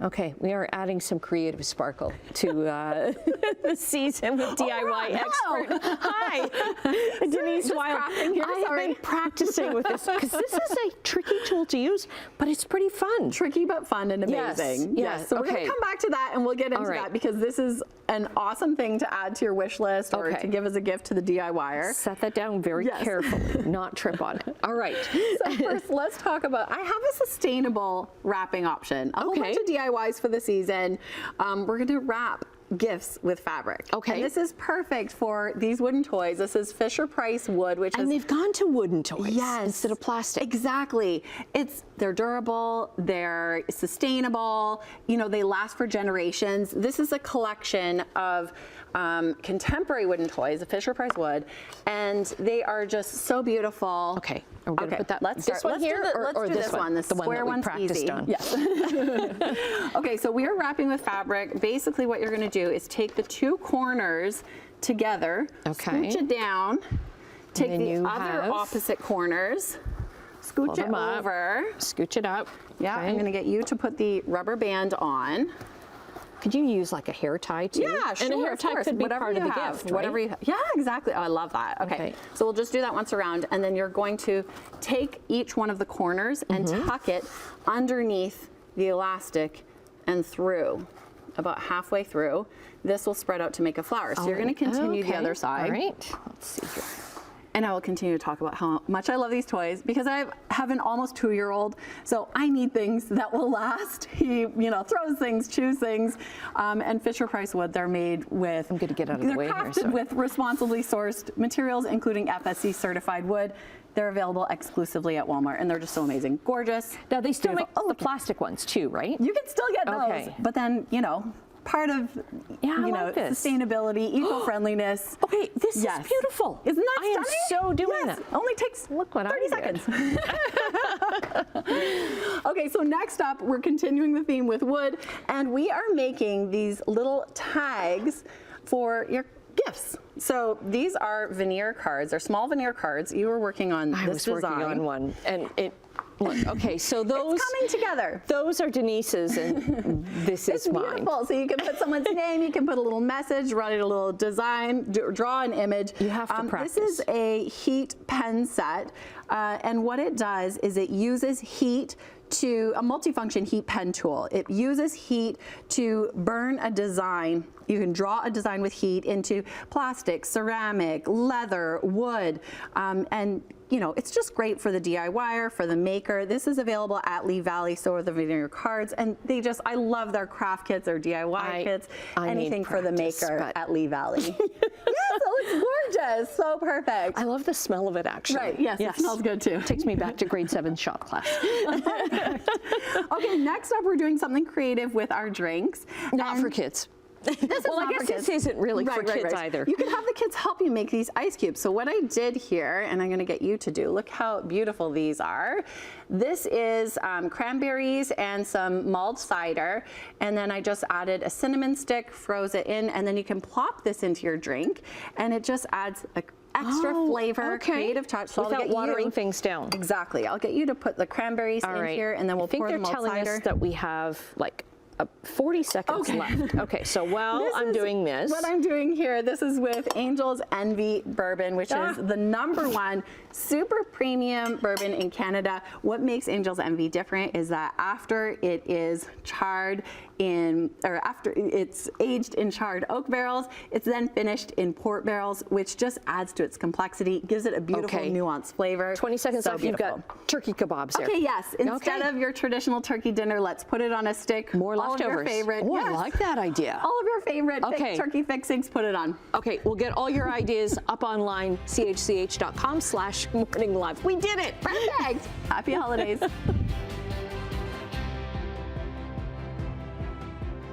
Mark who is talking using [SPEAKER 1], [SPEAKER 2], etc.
[SPEAKER 1] Okay, we are adding some creative sparkle to the season with DIY expert. Hi, Denise Wild. I have been practicing with this because this is a tricky tool to use, but it's pretty fun.
[SPEAKER 2] Tricky but fun and amazing.
[SPEAKER 1] Yes.
[SPEAKER 2] So we're going to come back to that and we'll get into that because this is an awesome thing to add to your wish list or to give as a gift to the DIYer.
[SPEAKER 1] Set that down very carefully, not trip on it. All right.
[SPEAKER 2] So first, let's talk about, I have a sustainable wrapping option. A whole bunch of DIYs for the season. We're going to wrap gifts with fabric.
[SPEAKER 1] Okay.
[SPEAKER 2] And this is perfect for these wooden toys. This is Fisher-Price wood, which
[SPEAKER 1] and they've gone to wooden toys instead of plastic.
[SPEAKER 2] Exactly. They're durable, they're sustainable, you know, they last for generations. This is a collection of contemporary wooden toys, the Fisher-Price wood, and they are just so beautiful.
[SPEAKER 1] Okay. Are we going to put that
[SPEAKER 2] let's
[SPEAKER 1] this one here or
[SPEAKER 2] do
[SPEAKER 1] this one?
[SPEAKER 2] The square one's easy.
[SPEAKER 1] On.
[SPEAKER 2] Yes. Okay, so we are wrapping with fabric. Basically what you're going to do is take the two corners together, scooch it down, take the other opposite corners, scooch it over.
[SPEAKER 1] Scooch it up.
[SPEAKER 2] Yeah, I'm going to get you to put the rubber band on.
[SPEAKER 1] Could you use like a hair tie too?
[SPEAKER 2] Yeah, sure.
[SPEAKER 1] And a hair tie could be part of the gift, right?
[SPEAKER 2] Whatever you have. Yeah, exactly. Oh, I love that. Okay. So we'll just do that once around, and then you're going to take each one of the corners and tuck it underneath the elastic and through, about halfway through. This will spread out to make a flower. So you're going to continue the other side.
[SPEAKER 1] All right. Let's see here.
[SPEAKER 2] And I will continue to talk about how much I love these toys because I have an almost 2-year-old, so I need things that will last. He, you know, throws things, chews things, and Fisher-Price wood, they're made with,
[SPEAKER 1] I'm going to get out of the way here.
[SPEAKER 2] They're crafted with responsibly sourced materials, including FSC certified wood. They're available exclusively at Walmart, and they're just so amazing. Gorgeous.
[SPEAKER 1] Now, they still make the plastic ones too, right?
[SPEAKER 2] You can still get those, but then, you know, part of sustainability, eco-friendliness.
[SPEAKER 1] Okay, this is beautiful.
[SPEAKER 2] Isn't that stunning?
[SPEAKER 1] I am so doing that.
[SPEAKER 2] Only takes 30 seconds.
[SPEAKER 1] Did.
[SPEAKER 2] Okay, so next up, we're continuing the theme with wood, and we are making these little tags for your gifts. So these are veneer cards. They're small veneer cards. You were working on this design.
[SPEAKER 1] I was working on one, and look, okay, so those
[SPEAKER 2] it's coming together.
[SPEAKER 1] Those are Denise's, and this is mine.
[SPEAKER 2] It's beautiful. So you can put someone's name, you can put a little message, write a little design, draw an image.
[SPEAKER 1] You have to practice.
[SPEAKER 2] This is a heat pen set, and what it does is it uses heat to a multifunction heat pen tool. It uses heat to burn a design. You can draw a design with heat into plastic, ceramic, leather, wood, and you know, it's just great for the DIYer, for the maker. This is available at Lee Valley, so are the veneer cards, and they just, I love their craft kits, their DIY kits, anything for the maker at Lee Valley. Yes, it looks gorgeous, so perfect.
[SPEAKER 1] I love the smell of it, actually.
[SPEAKER 2] Right, yes, it smells good too.
[SPEAKER 1] Takes me back to grade 7 shop class.
[SPEAKER 2] Okay, next up we're doing something creative with our drinks.
[SPEAKER 1] Not for kids. Well, I guess this isn't really for kids either.
[SPEAKER 2] You can have the kids help you make these ice cubes. So what I did here, and I'm going to get you to do, look how beautiful these are. This is cranberries and some mulled cider, and then I just added a cinnamon stick, froze it in, and then you can plop this into your drink, and it just adds a extra flavor, creative touch. So
[SPEAKER 1] without watering things down.
[SPEAKER 2] Exactly. I'll get you to put the cranberries in here, and then we'll pour the mulled cider.
[SPEAKER 1] I think they're telling us that we have like 40 seconds left. Okay, so while I'm doing this.
[SPEAKER 2] What I'm doing here, this is with Angel's Envy Bourbon, which is the #1 super premium bourbon in Canada. What makes Angel's Envy different is that after it is charred after it's aged in charred oak barrels, it's then finished in port barrels, which just adds to its complexity, gives it a beautiful nuanced flavor.
[SPEAKER 1] 20 seconds left. You've got turkey kebabs there.
[SPEAKER 2] Okay, yes. Instead of your traditional turkey dinner, let's put it on a stick.
[SPEAKER 1] More leftovers.
[SPEAKER 2] All of your favorite.
[SPEAKER 1] Oh, I like that idea.
[SPEAKER 2] All of your favorite turkey fixings, put it on.
[SPEAKER 1] Okay, we'll get all your ideas up online, chch.com/morninglive. We did it.
[SPEAKER 2] Perfect. Happy holidays.